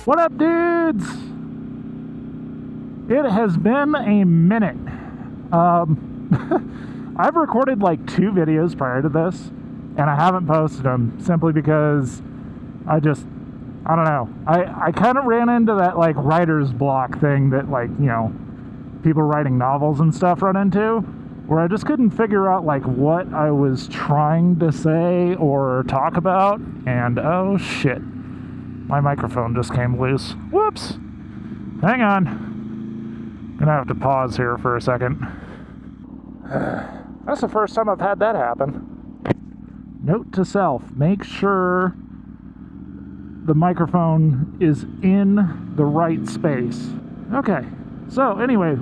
What up, dudes? It has been a minute. I've recorded like 2 videos prior to this, and I haven't posted them simply because I don't know. I kind of ran into that like writer's block thing that like, you know, people writing novels and stuff run into, where I just couldn't figure out like what I was trying to say or talk about, and oh shit. My microphone just came loose. Whoops! Hang on. Gonna have to pause here for a second. That's the first time I've had that happen. Note to self, make sure the microphone is in the right space. Okay, so anyway,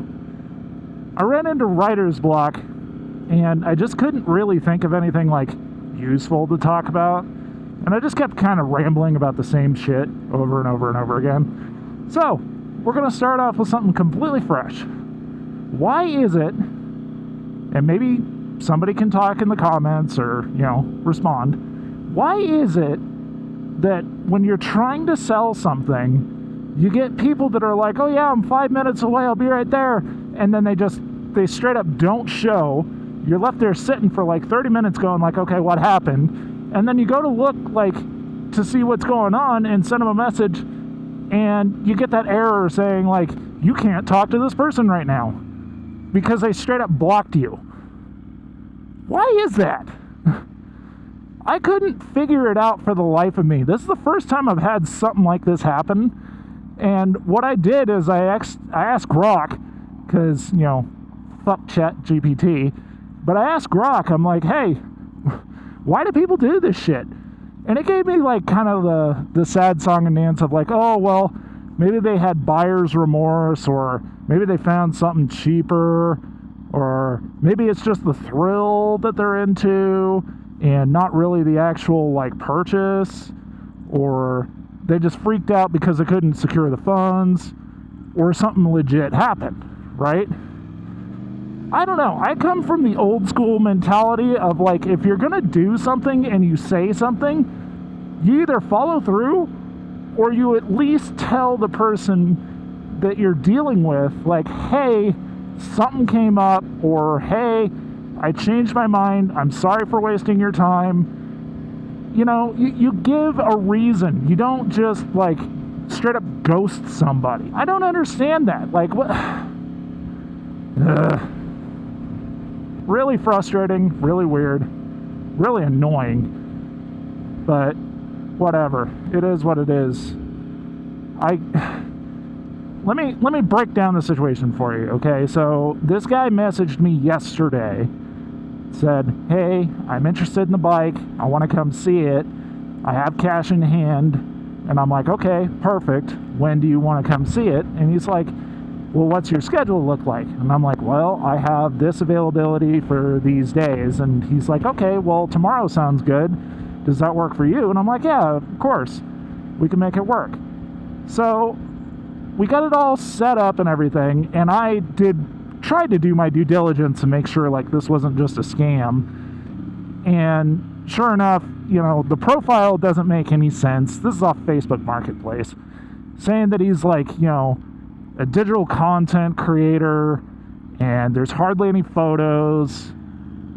I ran into writer's block, and I just couldn't really think of anything like useful to talk about. And I just kept kind of rambling about the same shit over and over and over again. So, we're going to start off with something completely fresh. Why is it, and maybe somebody can talk in the comments or, you know, respond. Why is it that when you're trying to sell something, you get people that are like, oh yeah, I'm 5 minutes away, I'll be right there. And then they straight up don't show. You're left there sitting for like 30 minutes going like, okay, what happened? And then you go to look like to see what's going on and send them a message, and you get that error saying like, you can't talk to this person right now because they straight up blocked you. Why is that? I couldn't figure it out for the life of me. This is the first time I've had something like this happen. And what I did is I asked Grok, because, you know, fuck ChatGPT, but I asked Grok, I'm like, hey, why do people do this shit? And it gave me like kind of the sad song and dance of like, oh, well, maybe they had buyer's remorse, or maybe they found something cheaper, or maybe it's just the thrill that they're into and not really the actual like purchase, or they just freaked out because they couldn't secure the funds, or something legit happened, right? I don't know. I come from the old school mentality of like, if you're going to do something and you say something, you either follow through or you at least tell the person that you're dealing with, like, hey, something came up, or hey, I changed my mind. I'm sorry for wasting your time. You know, you give a reason. You don't just like straight up ghost somebody. I don't understand that. Like, what? Really frustrating, really weird, really annoying, but whatever. It is what it is. Let me break down the situation for you, okay? So this guy messaged me yesterday, said, hey, I'm interested in the bike. I want to come see it. I have cash in hand. And I'm like, okay, perfect. When do you want to come see it? And he's like, well, what's your schedule look like? And I'm like, well, I have this availability for these days. And he's like, okay, well, tomorrow sounds good. Does that work for you? And I'm like, yeah, of course. We can make it work. So we got it all set up and everything. And I tried to do my due diligence and make sure like this wasn't just a scam. And sure enough, you know, the profile doesn't make any sense. This is off Facebook Marketplace, saying that he's like, you know, a digital content creator, and there's hardly any photos.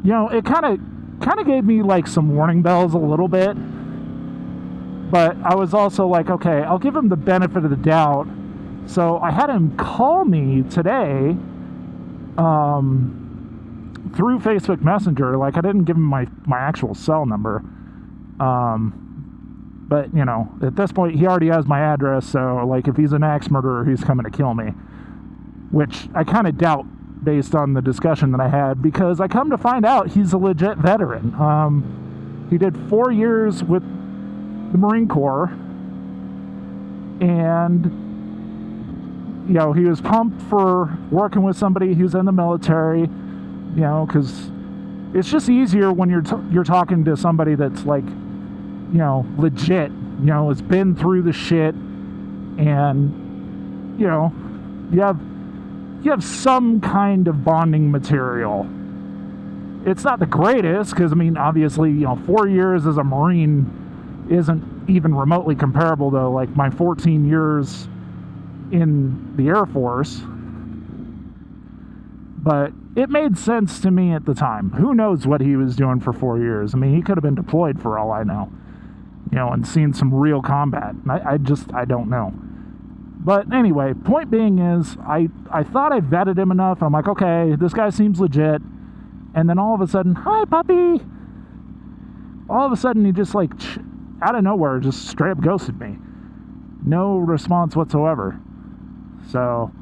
You know, it kind of gave me like some warning bells a little bit, but I was also like, okay, I'll give him the benefit of the doubt. So I had him call me today through Facebook Messenger. Like, I didn't give him my actual cell number, but, you know, at this point, he already has my address, so, like, if he's an axe murderer, he's coming to kill me. Which I kind of doubt, based on the discussion that I had, because I come to find out he's a legit veteran. He did 4 years with the Marine Corps, and, you know, he was pumped for working with somebody who's in the military, you know, because it's just easier when you're talking to somebody that's, like, you know, legit, you know, has been through the shit, and, you know, you have some kind of bonding material. It's not the greatest, because, I mean, obviously, you know, 4 years as a Marine isn't even remotely comparable to like my 14 years in the Air Force. But it made sense to me at the time. Who knows what he was doing for 4 years? I mean, he could have been deployed for all I know, and seen some real combat. I don't know. But anyway, point being is, I thought I vetted him enough. I'm like, okay, this guy seems legit. And then all of a sudden, hi, puppy. All of a sudden, he just like, out of nowhere, just straight up ghosted me. No response whatsoever. So,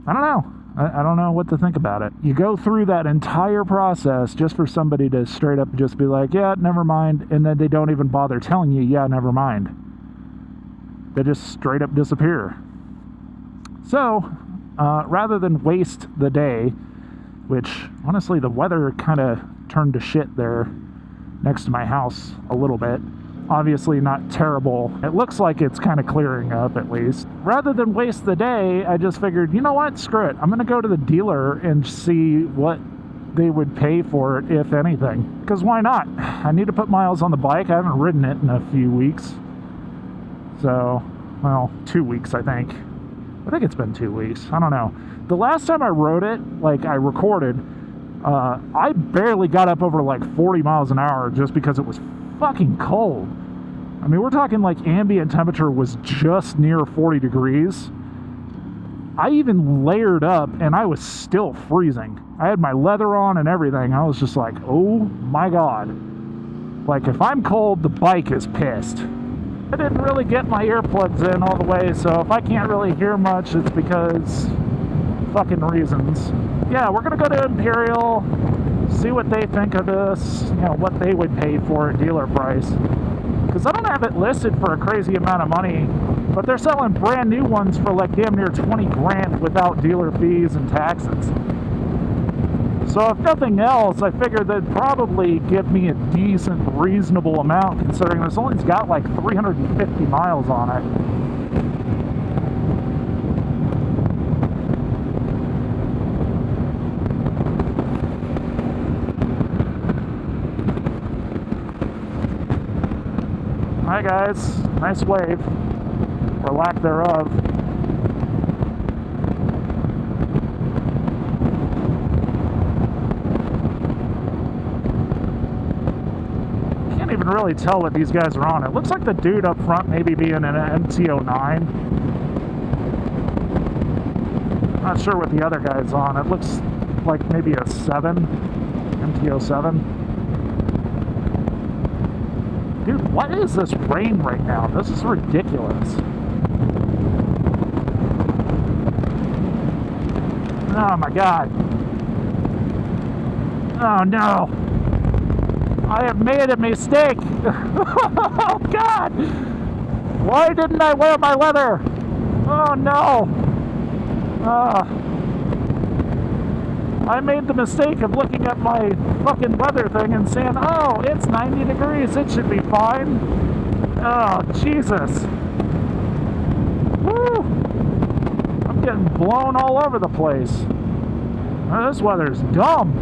I don't know. I don't know what to think about it. You go through that entire process just for somebody to straight up just be like, yeah, never mind. And then they don't even bother telling you, yeah, never mind. They just straight up disappear. So, rather than waste the day, which honestly the weather kind of turned to shit there next to my house a little bit. Obviously not terrible. It looks like it's kind of clearing up at least. Rather than waste the day, I just figured, you know what, screw it. I'm going to go to the dealer and see what they would pay for it, if anything. Because why not? I need to put miles on the bike. I haven't ridden it in a few weeks. So, well, 2 weeks, I think. I think it's been 2 weeks. I don't know. The last time I rode it, like I recorded, I barely got up over like 40 miles an hour just because it was fucking cold. I mean, we're talking like ambient temperature was just near 40 degrees. I even layered up and I was still freezing. I had my leather on and everything. I was just like, oh my God. Like, if I'm cold, the bike is pissed. I didn't really get my earplugs in all the way, so if I can't really hear much, it's because fucking reasons. Yeah, we're gonna go to Imperial, see what they think of this, what they would pay for a dealer price. Because I don't have it listed for a crazy amount of money, but they're selling brand new ones for like damn near 20 grand without dealer fees and taxes. So if nothing else, I figured they'd probably give me a decent, reasonable amount, considering this only's got like 350 miles on it. Hi guys, nice wave, or lack thereof. Can't even really tell what these guys are on. It looks like the dude up front maybe being an MT-09. Not sure what the other guy's on. It looks like maybe a 7, MT-07. Dude, what is this rain right now? This is ridiculous. Oh my God. Oh no. I have made a mistake. Oh God. Why didn't I wear my leather? Oh no. I made the mistake of looking at my fucking weather thing and saying, oh, it's 90 degrees, it should be fine. Oh, Jesus. Woo! I'm getting blown all over the place. Oh, this weather's dumb.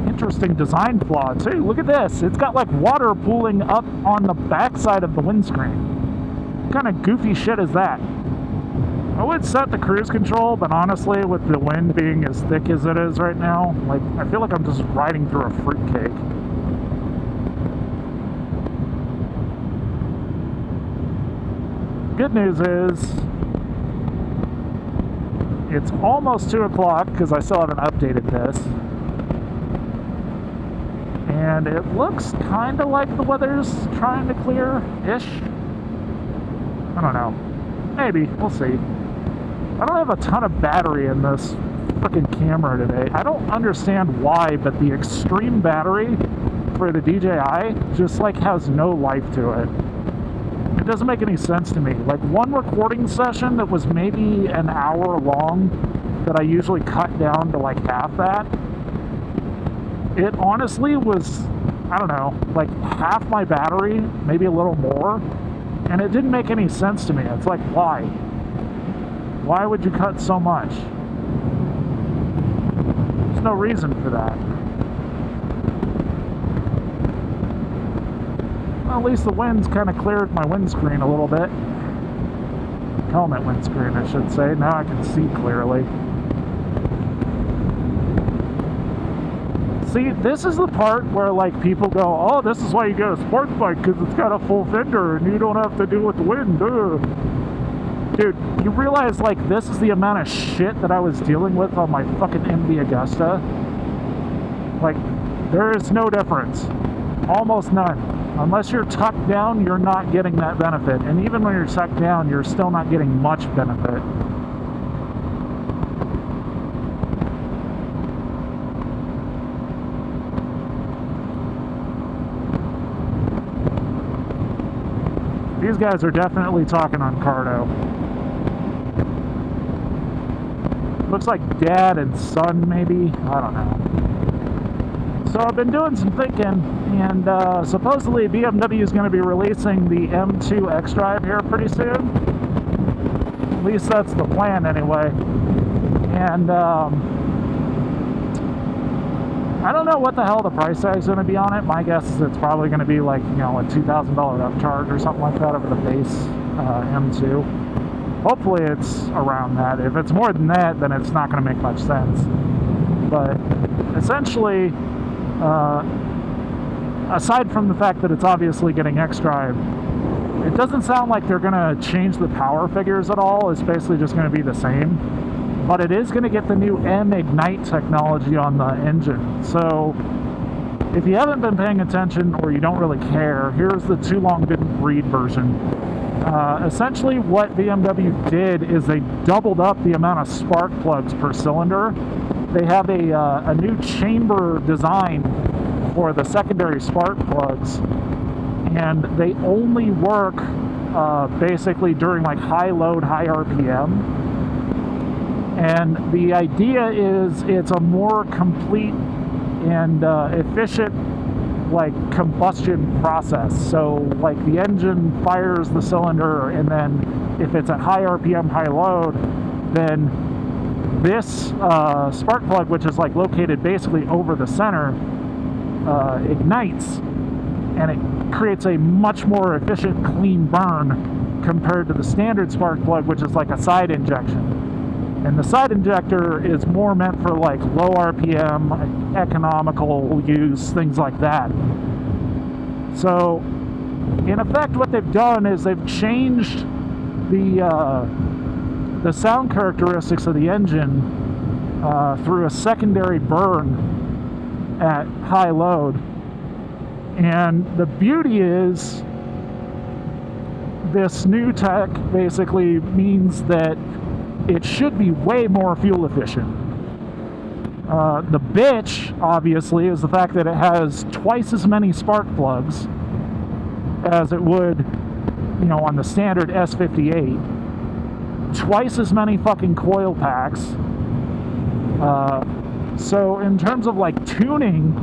Interesting design flaw, too. Look at this. It's got like water pooling up on the backside of the windscreen. What kind of goofy shit is that? I would set the cruise control, but honestly, with the wind being as thick as it is right now, like, I feel like I'm just riding through a fruitcake. Good news is, it's almost 2 o'clock, because I still haven't updated this. And it looks kind of like the weather's trying to clear-ish. I don't know. Maybe. We'll see. I don't have a ton of battery in this fucking camera today. I don't understand why, but the extreme battery for the DJI just like has no life to it. It doesn't make any sense to me. Like one recording session that was maybe an hour long that I usually cut down to like half that, it honestly was, I don't know, like half my battery, maybe a little more, and it didn't make any sense to me. It's like, why? Why would you cut so much? There's no reason for that. at least the wind's kind of cleared my windscreen a little bit. Helmet windscreen, I should say. Now I can see clearly. See, this is the part where, like, people go, oh, this is why you get a sports bike, because it's got a full fender and you don't have to deal with the wind. Dude, you realize, like, this is the amount of shit that I was dealing with on my fucking MV Agusta? Like, there is no difference. Almost none. Unless you're tucked down, you're not getting that benefit. And even when you're tucked down, you're still not getting much benefit. These guys are definitely talking on Cardo. Looks like dad and son, maybe? I don't know. So I've been doing some thinking, and supposedly BMW is going to be releasing the M2 XDrive here pretty soon. At least that's the plan anyway. And I don't know what the hell the price tag is going to be on it. My guess is it's probably going to be like, you know, a $2,000 upcharge or something like that over the base M2. Hopefully it's around that. If it's more than that, then it's not going to make much sense. But essentially, aside from the fact that it's obviously getting XDrive, it doesn't sound like they're going to change the power figures at all. It's basically just going to be the same. But it is going to get the new M-Ignite technology on the engine. So if you haven't been paying attention or you don't really care, here's the too long didn't read version. Essentially what BMW did is they doubled up the amount of spark plugs per cylinder. They have a new chamber design for the secondary spark plugs, and they only work basically during like high load, high RPM. And the idea is it's a more complete and efficient like combustion process. So like the engine fires the cylinder, and then if it's at high RPM, high load, then this spark plug, which is like located basically over the center, ignites, and it creates a much more efficient clean burn compared to the standard spark plug, which is like a side injection. And the side injector is more meant for like low RPM, economical use, things like that. So, in effect, what they've done is they've changed the sound characteristics of the engine through a secondary burn at high load. And the beauty is this new tech basically means that it should be way more fuel efficient. The bitch, obviously, is the fact that it has twice as many spark plugs as it would, you know, on the standard S58. Twice as many fucking coil packs. So in terms of like tuning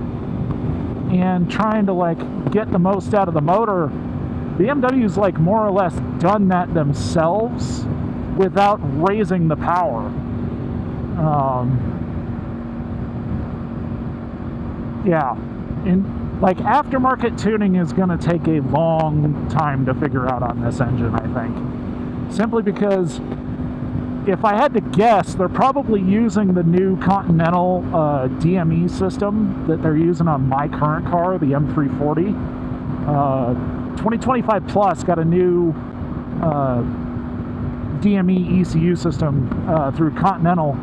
and trying to like get the most out of the motor, BMW's like more or less done that themselves without raising the power. Yeah, and like aftermarket tuning is going to take a long time to figure out on this engine, I think. Simply because if I had to guess, they're probably using the new Continental DME system that they're using on my current car, the M340. 2025 Plus got a new DME ECU system through Continental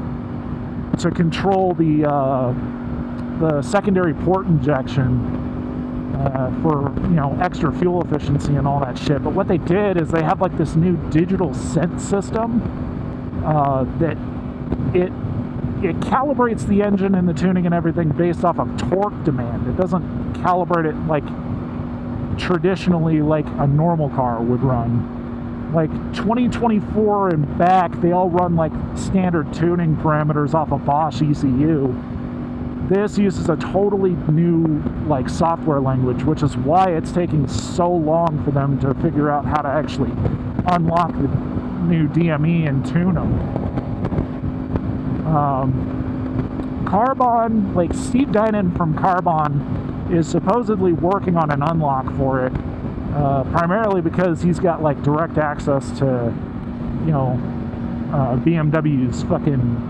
to control the secondary port injection for, you know, extra fuel efficiency and all that shit. But what they did is they have like this new digital sense system that it calibrates the engine and the tuning and everything based off of torque demand. It doesn't calibrate it like traditionally like a normal car would run. Like 2024 and back, they all run like standard tuning parameters off a Bosch ECU. This uses a totally new like software language, which is why it's taking so long for them to figure out how to actually unlock the new DME and tune them. Carbon, like Steve Dinan from Carbon is supposedly working on an unlock for it. primarily because he's got like direct access to, you know, BMW's fucking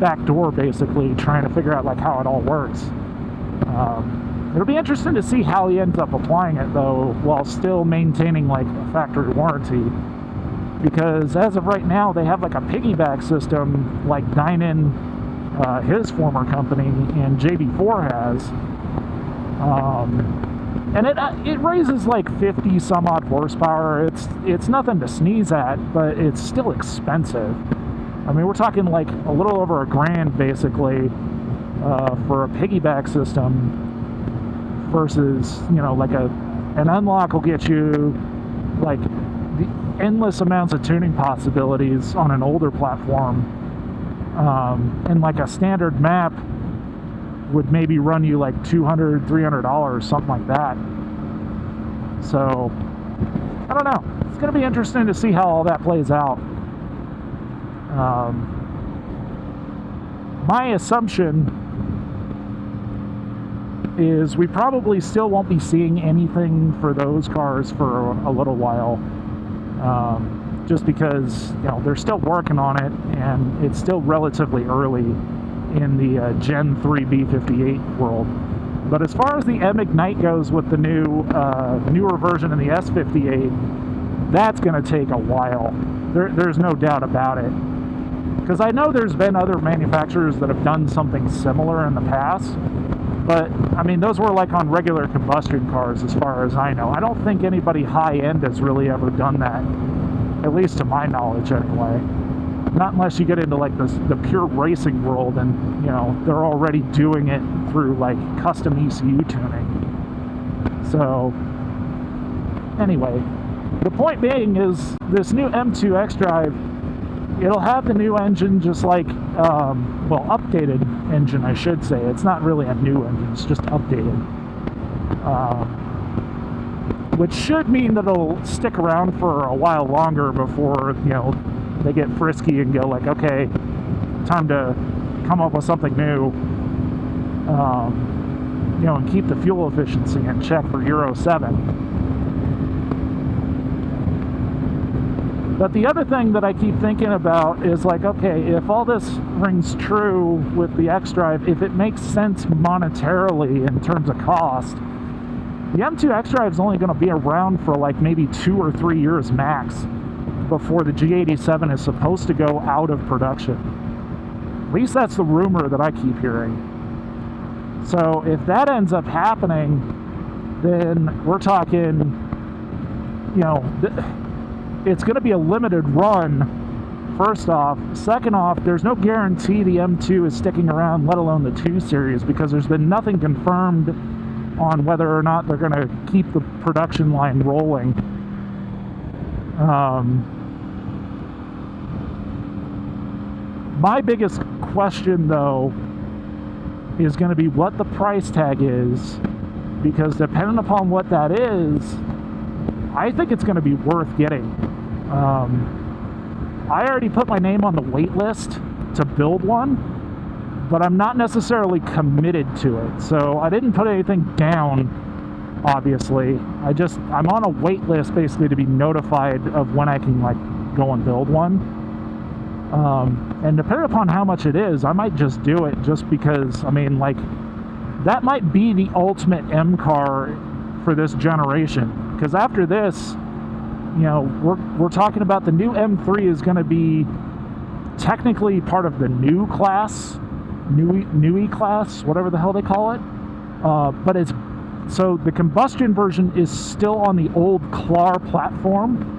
back door, basically trying to figure out like how it all works. It'll be interesting to see how he ends up applying it though, while still maintaining like a factory warranty. Because as of right now, they have like a piggyback system like Dynan, his former company, and JB4 has. And it raises like 50 some odd horsepower. It's nothing to sneeze at, but it's still expensive. I mean, we're talking like a little over $1,000 basically for a piggyback system, versus, you know, like an unlock will get you like the endless amounts of tuning possibilities on an older platform, and like a standard map would maybe run you like $200, $300, something like that. So I don't know, it's going to be interesting to see how all that plays out. My assumption is we probably still won't be seeing anything for those cars for a little while, just because, you know, they're still working on it and it's still relatively early in the Gen 3 B58 world. But as far as the M-Ignite goes with the newer version in the S58, that's going to take a while. There's no doubt about it. Because I know there's been other manufacturers that have done something similar in the past, but I mean, those were like on regular combustion cars as far as I know. I don't think anybody high-end has really ever done that, at least to my knowledge anyway. Not unless you get into like the pure racing world and, you know, they're already doing it through like custom ECU tuning. So anyway, the point being is this new M2 XDrive, it'll have the new engine, just like, well, updated engine, I should say. It's not really a new engine, it's just updated. Which should mean that it'll stick around for a while longer before, you know, they get frisky and go like, okay, time to come up with something new. You know, and keep the fuel efficiency in check for Euro 7. But the other thing that I keep thinking about is like, okay, if all this rings true with the XDrive, if it makes sense monetarily in terms of cost, the M2 XDrive is only going to be around for like maybe 2 or 3 years max before the G87 is supposed to go out of production. At least that's the rumor that I keep hearing. So if that ends up happening, then we're talking, you know, it's going to be a limited run, first off. Second off, there's no guarantee the M2 is sticking around, let alone the 2 Series, because there's been nothing confirmed on whether or not they're going to keep the production line rolling. My biggest question, though, is going to be what the price tag is, because depending upon what that is, I think it's going to be worth getting. I already put my name on the wait list to build one, but I'm not necessarily committed to it. So I didn't put anything down, obviously. I'm on a wait list basically to be notified of when I can like go and build one. And depending upon how much it is, I might just do it, just because, I mean, like, that might be the ultimate M car for this generation. Because after this, you know, we're talking about the new M3 is going to be technically part of the new class, new E-class, whatever the hell they call it. But it's, so the combustion version is still on the old CLAR platform,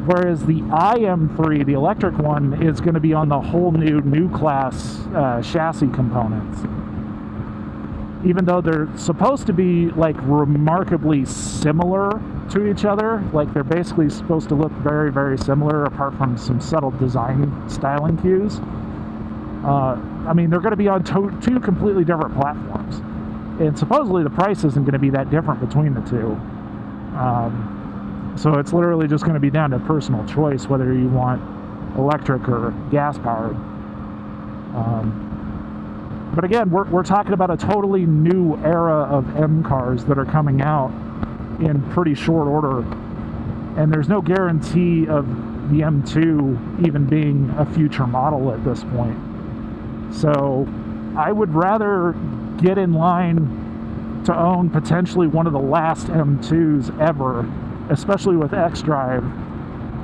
whereas the IM3, the electric one, is going to be on the whole new class chassis components. Even though they're supposed to be like remarkably similar to each other, like they're basically supposed to look very, very similar apart from some subtle design styling cues. I mean, they're going to be on two completely different platforms, and supposedly the price isn't going to be that different between the two. So it's literally just going to be down to personal choice whether you want electric or gas powered. But again, we're talking about a totally new era of M cars that are coming out in pretty short order. And there's no guarantee of the M2 even being a future model at this point. So I would rather get in line to own potentially one of the last M2s ever, especially with XDrive,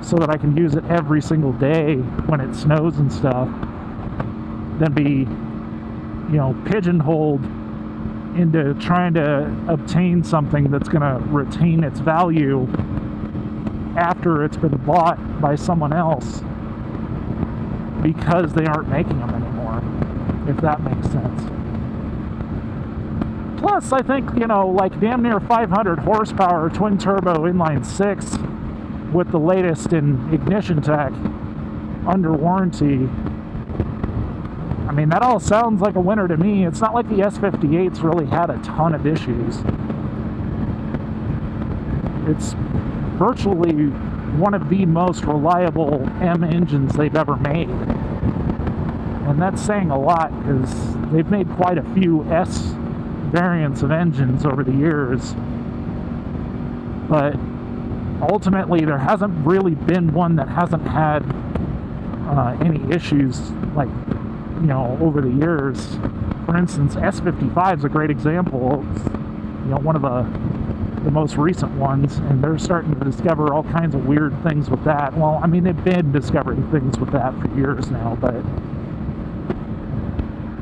so that I can use it every single day when it snows and stuff, than be, pigeonholed into trying to obtain something that's going to retain its value after it's been bought by someone else because they aren't making them anymore, if that makes sense. Plus, I think, like damn near 500 horsepower twin turbo inline 6 with the latest in ignition tech under warranty. I mean, that all sounds like a winner to me. It's not like the S58s really had a ton of issues. It's virtually one of the most reliable M engines they've ever made. And that's saying a lot because they've made quite a few S variants of engines over the years. But ultimately, there hasn't really been one that hasn't had any issues, like, over the years. For instance, S55 is a great example. It's, one of the most recent ones, and they're starting to discover all kinds of weird things with that. Well, I mean, they've been discovering things with that for years now, but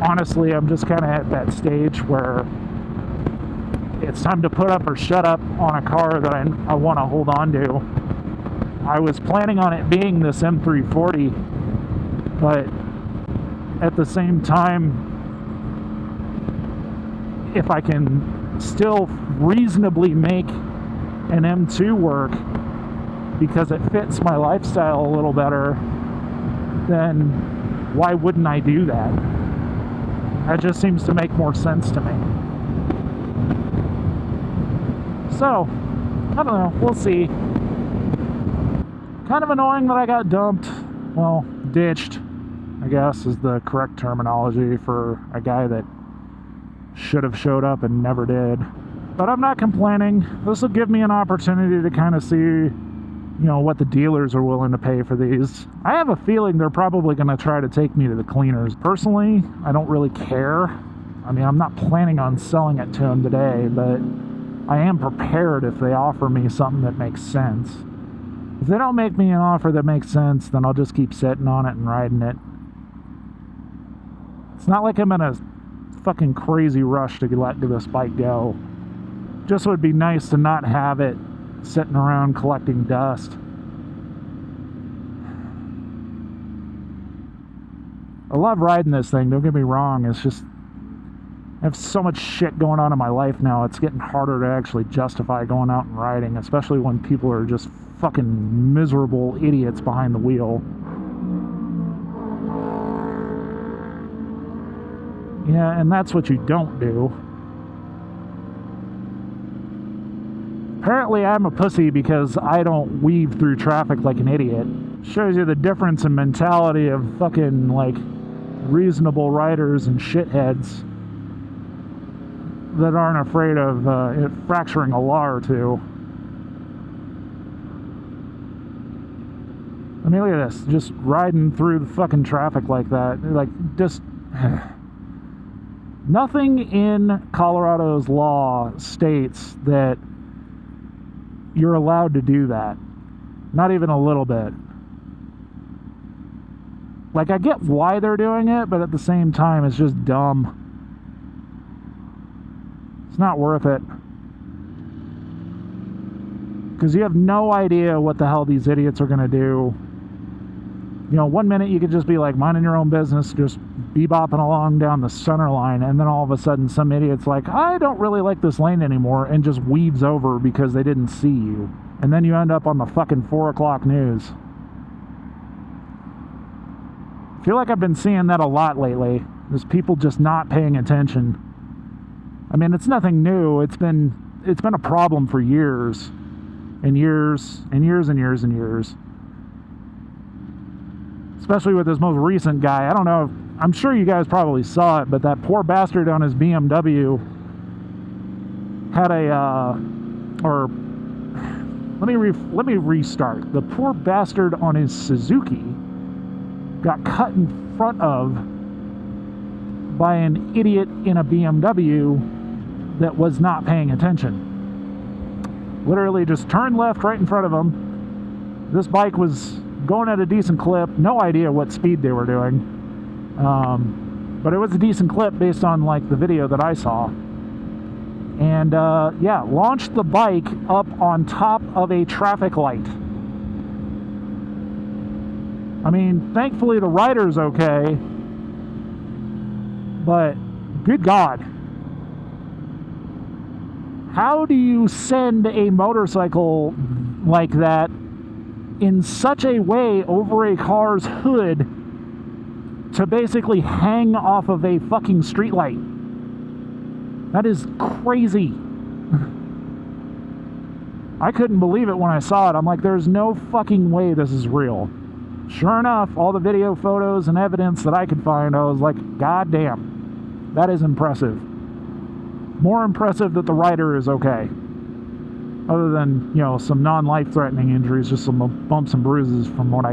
honestly, I'm just kind of at that stage where it's time to put up or shut up on a car that I want to hold on to. I was planning on it being this M340, but at the same time, if I can still reasonably make an M2 work because it fits my lifestyle a little better, then why wouldn't I do that? That just seems to make more sense to me. So, I don't know, we'll see. Kind of annoying that I got dumped. Well, ditched, I guess, is the correct terminology for a guy that should have showed up and never did. But I'm not complaining. This will give me an opportunity to kind of see, what the dealers are willing to pay for these. I have a feeling they're probably going to try to take me to the cleaners. Personally, I don't really care. I mean, I'm not planning on selling it to them today, but I am prepared if they offer me something that makes sense. If they don't make me an offer that makes sense, then I'll just keep sitting on it and riding it. It's not like I'm in a fucking crazy rush to let this bike go. Just would be nice to not have it sitting around collecting dust. I love riding this thing, don't get me wrong. It's just, I have so much shit going on in my life now, it's getting harder to actually justify going out and riding, especially when people are just fucking miserable idiots behind the wheel. Yeah, and that's what you don't do. Apparently I'm a pussy because I don't weave through traffic like an idiot. Shows you the difference in mentality of fucking, like, reasonable riders and shitheads that aren't afraid of it fracturing a law or two. I mean, look at this. Just riding through the fucking traffic like that. Like, just... Nothing in Colorado's law states that you're allowed to do that. Not even a little bit. Like, I get why they're doing it, but at the same time, it's just dumb. It's not worth it. Because you have no idea what the hell these idiots are going to do. One minute you could just be like minding your own business, just bebopping along down the center line, and then all of a sudden some idiot's like, I don't really like this lane anymore, and just weaves over because they didn't see you. And then you end up on the fucking 4 o'clock news. I feel like I've been seeing that a lot lately. There's people just not paying attention. I mean, it's nothing new. It's been a problem for years. And years, and years, and years, and years. Especially with this most recent guy. I don't know I'm sure you guys probably saw it, but that poor bastard on his BMW had let me restart. The poor bastard on his Suzuki got cut in front of by an idiot in a BMW that was not paying attention. Literally just turned left right in front of him. This bike was going at a decent clip. No idea what speed they were doing. But it was a decent clip based on like the video that I saw. And yeah, launched the bike up on top of a traffic light. I mean, thankfully the rider's okay, but good God. How do you send a motorcycle like that in such a way over a car's hood to basically hang off of a fucking streetlight? That is crazy. I couldn't believe it when I saw it. I'm like, there's no fucking way this is real. Sure enough, all the video photos and evidence that I could find, I was like, God damn, that is impressive. More impressive that the rider is okay. Other than, you know, some non-life-threatening injuries, just some bumps and bruises from what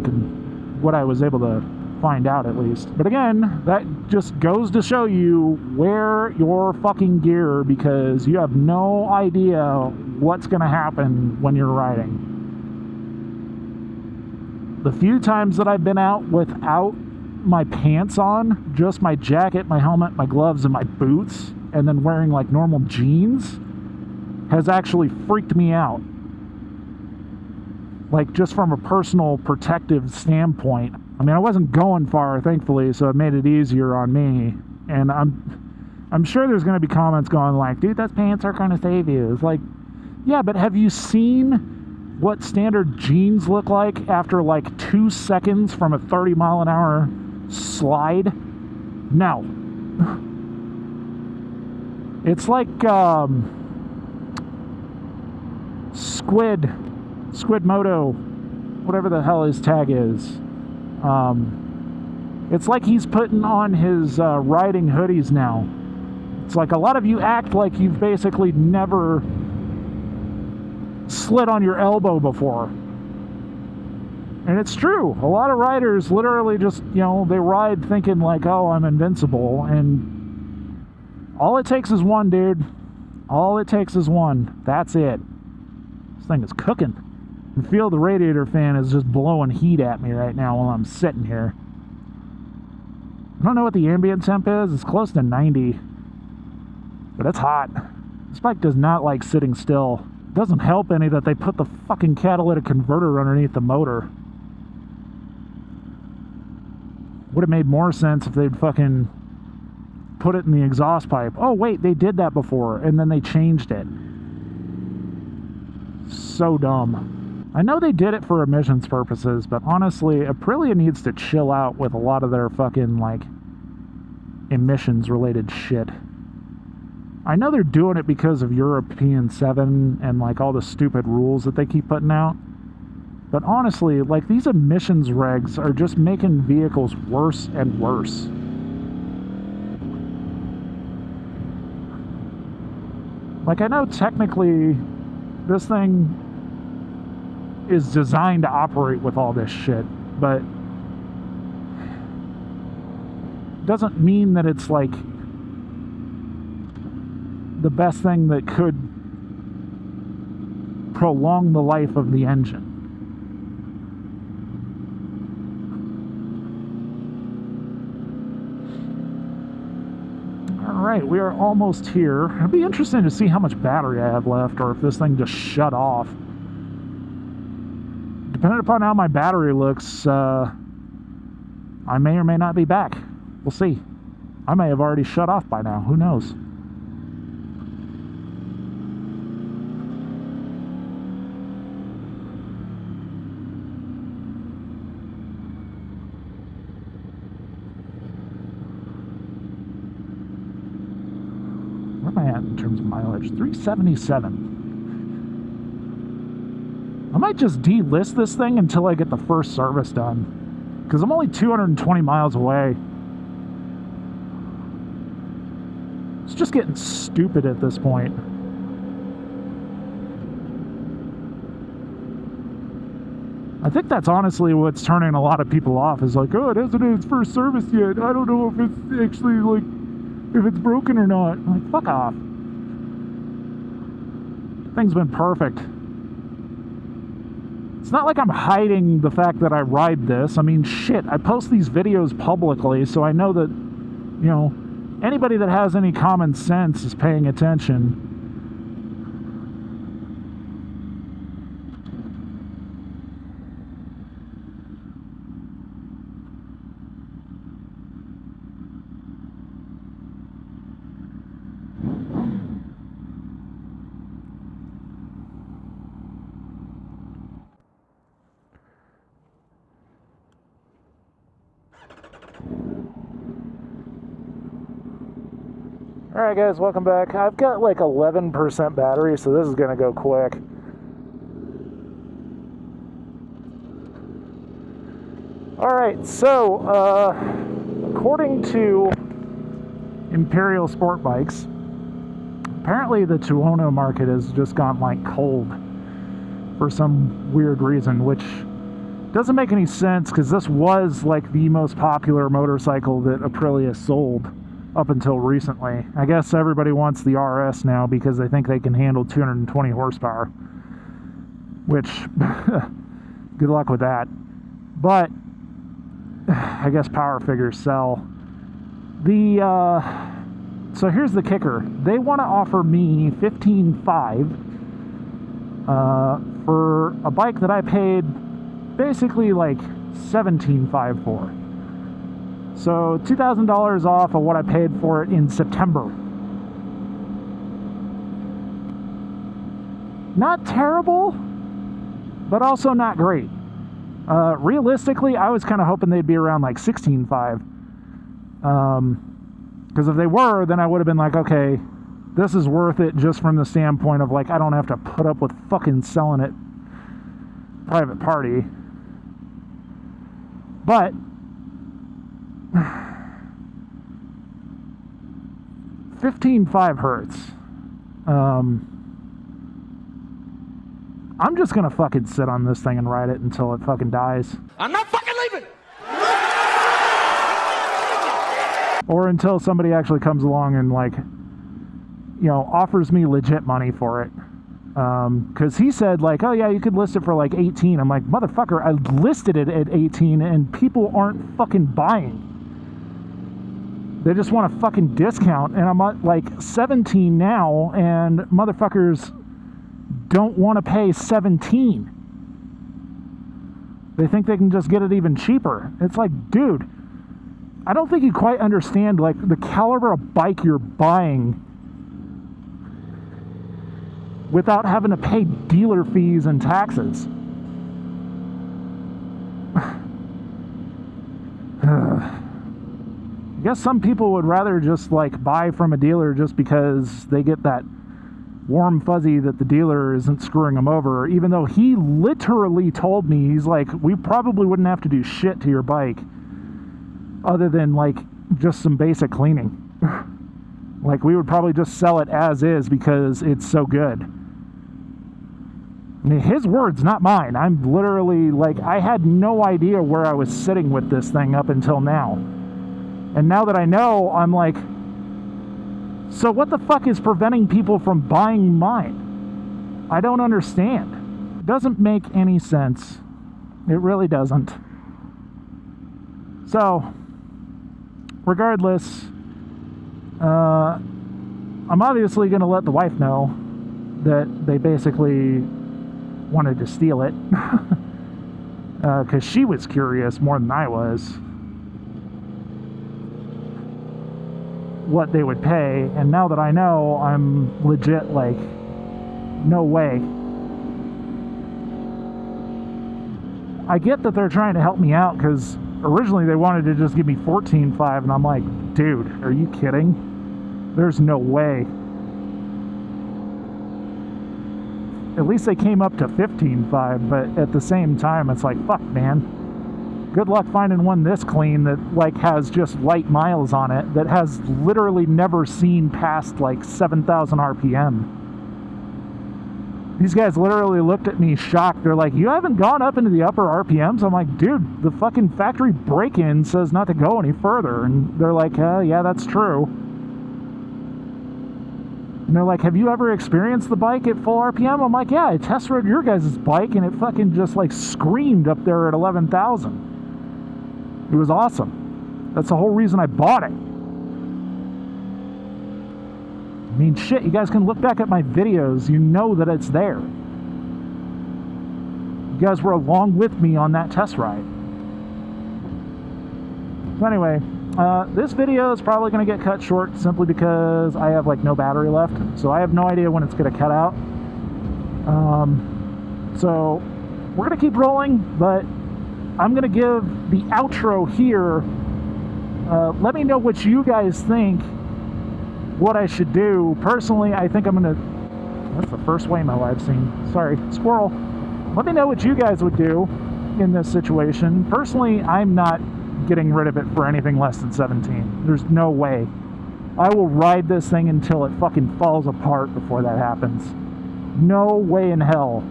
I was able to find out at least. But again, that just goes to show you wear your fucking gear, because you have no idea what's going to happen when you're riding. The few times that I've been out without my pants on, just my jacket, my helmet, my gloves, and my boots, and then wearing like normal jeans, has actually freaked me out. Like, just from a personal protective standpoint. I mean, I wasn't going far, thankfully, so it made it easier on me. And I'm sure there's going to be comments going like, dude, those pants are going to save you. It's like, yeah, but have you seen what standard jeans look like after like 2 seconds from a 30-mile-an-hour slide? No. It's like Squid Moto, whatever the hell his tag is. It's like he's putting on his riding hoodies now. It's like a lot of you act like you've basically never slid on your elbow before. And it's true. A lot of riders literally just, you know, they ride thinking like, oh, I'm invincible. And all it takes is one, dude. All it takes is one. That's it. This thing is cooking. I feel the radiator fan is just blowing heat at me right now while I'm sitting here. I don't know what the ambient temp is. It's close to 90. But it's hot. This bike does not like sitting still. It doesn't help any that they put the fucking catalytic converter underneath the motor. Would have made more sense if they'd fucking put it in the exhaust pipe. Oh wait, they did that before and then they changed it. So dumb. I know they did it for emissions purposes, but honestly, Aprilia needs to chill out with a lot of their fucking, like, emissions related shit. I know they're doing it because of European 7 and, like, all the stupid rules that they keep putting out. But honestly, like, these emissions regs are just making vehicles worse and worse. Like, I know technically this thing is designed to operate with all this shit, but doesn't mean that it's like the best thing that could prolong the life of the engine. Alright, we are almost here. It'll be interesting to see how much battery I have left, or if this thing just shut off. Depending upon how my battery looks, I may or may not be back. We'll see. I may have already shut off by now. Who knows? Where am I at in terms of mileage? 377. I might just delist this thing until I get the first service done, because I'm only 220 miles away. It's just getting stupid at this point. I think that's honestly what's turning a lot of people off, is like, oh, it hasn't had its first service yet. I don't know if it's actually, like, if it's broken or not. I'm like, fuck off. Thing's been perfect. It's not like I'm hiding the fact that I ride this. I mean, shit, I post these videos publicly, so I know that, you know, anybody that has any common sense is paying attention. Alright guys, welcome back. I've got like 11% battery, so this is going to go quick. Alright, so, according to Imperial Sport Bikes, apparently the Tuono market has just gone like cold for some weird reason, which doesn't make any sense because this was like the most popular motorcycle that Aprilia sold up until recently. I guess everybody wants the RS now because they think they can handle 220 horsepower, which good luck with that. But I guess power figures sell. So here's the kicker. They want to offer me $15,500 for a bike that I paid basically like $17,500 for. So $2,000 off of what I paid for it in September. Not terrible, but also not great. Realistically, I was kind of hoping they'd be around like $16,500. Because if they were, then I would have been like, okay, this is worth it just from the standpoint of like, I don't have to put up with fucking selling it private party. But $15,500 hurts. I'm just gonna fucking sit on this thing and ride it until it fucking dies. I'm not fucking leaving! Or until somebody actually comes along and like, you know, offers me legit money for it. Because he said like, oh yeah, you could list it for like 18. I'm like, motherfucker, I listed it at 18 and people aren't fucking buying. They just want a fucking discount, and I'm at like 17 now, and motherfuckers don't want to pay 17. They think they can just get it even cheaper. It's like, dude, I don't think you quite understand like the caliber of bike you're buying without having to pay dealer fees and taxes. I guess some people would rather just like buy from a dealer just because they get that warm fuzzy that the dealer isn't screwing them over, even though he literally told me, he's like, we probably wouldn't have to do shit to your bike other than like just some basic cleaning. Like we would probably just sell it as is because it's so good. I mean, his words, not mine. I'm literally like, I had no idea where I was sitting with this thing up until now. And now that I know, I'm like, so what the fuck is preventing people from buying mine? I don't understand. It doesn't make any sense. It really doesn't. So, regardless, I'm obviously going to let the wife know that they basically wanted to steal it. Because she was curious more than I was what they would pay, and now that I know, I'm legit like, no way. I get that they're trying to help me out because originally they wanted to just give me $14,500, and I'm like, dude, are you kidding? There's no way. At least they came up to $15,500, but at the same time, it's like, fuck, man. good luck finding one this clean that like has just light miles on it, that has literally never seen past like 7,000 RPM. These guys literally looked at me shocked. They're like, you haven't gone up into the upper RPMs? I'm like, dude, the fucking factory break-in says not to go any further. And they're like, yeah, that's true. And they're like, have you ever experienced the bike at full RPM? I'm like, yeah, I test rode your guys' bike and it fucking just like screamed up there at 11,000. It was awesome. That's the whole reason I bought it. I mean, shit, you guys can look back at my videos. You know that it's there. You guys were along with me on that test ride. So anyway, this video is probably going to get cut short simply because I have like no battery left. So I have no idea when it's going to cut out. So we're going to keep rolling, but I'm going to give the outro here. Let me know what you guys think, what I should do. Personally, I think I'm going to... That's the first Waymo I've seen. Sorry, squirrel. Let me know what you guys would do in this situation. Personally, I'm not getting rid of it for anything less than 17. There's no way. I will ride this thing until it fucking falls apart before that happens. No way in hell.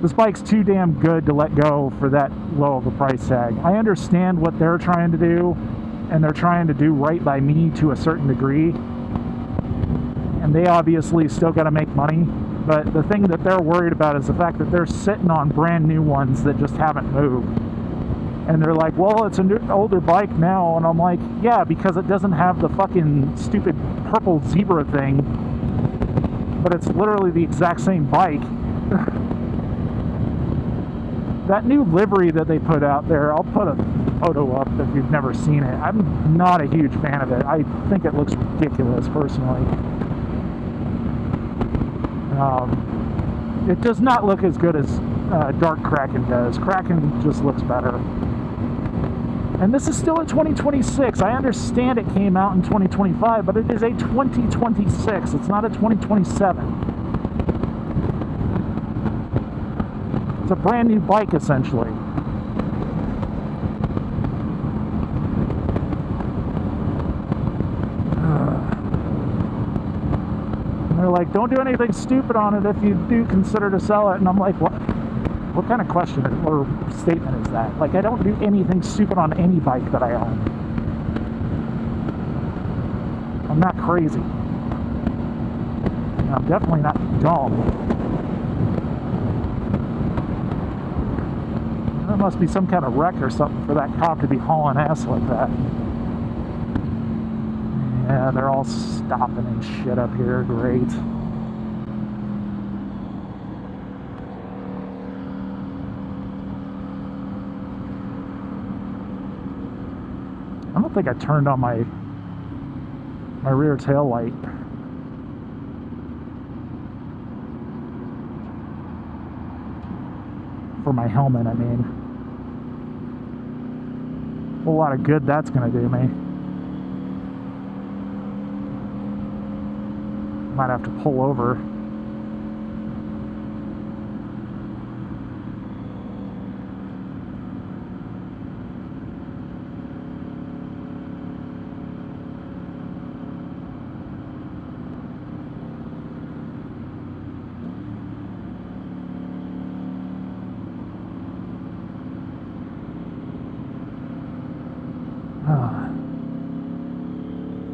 This bike's too damn good to let go for that low of a price tag. I understand what they're trying to do, and they're trying to do right by me to a certain degree. And they obviously still got to make money. But the thing that they're worried about is the fact that they're sitting on brand new ones that just haven't moved. And they're like, well, it's an older bike now. And I'm like, yeah, because it doesn't have the fucking stupid purple zebra thing. But it's literally the exact same bike. That new livery that they put out there, I'll put a photo up if you've never seen it. I'm not a huge fan of it. I think it looks ridiculous, personally. It does not look as good as Dark Kraken does. Kraken just looks better. And this is still a 2026. I understand it came out in 2025, but it is a 2026. It's not a 2027. It's a brand new bike, essentially. They're like, don't do anything stupid on it if you do consider to sell it. And I'm like, what kind of question or statement is that? Like, I don't do anything stupid on any bike that I own. I'm not crazy. And I'm definitely not dumb. There must be some kind of wreck or something for that cop to be hauling ass like that. Yeah, they're all stopping and shit up here. Great. I don't think I turned on my rear tail light. For my helmet, I mean. A whole lot of good that's gonna do me. Might have to pull over.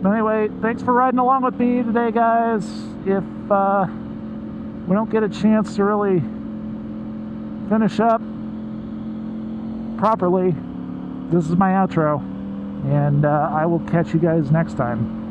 Anyway, thanks for riding along with me today, guys. If we don't get a chance to really finish up properly, this is my outro, and I will catch you guys next time.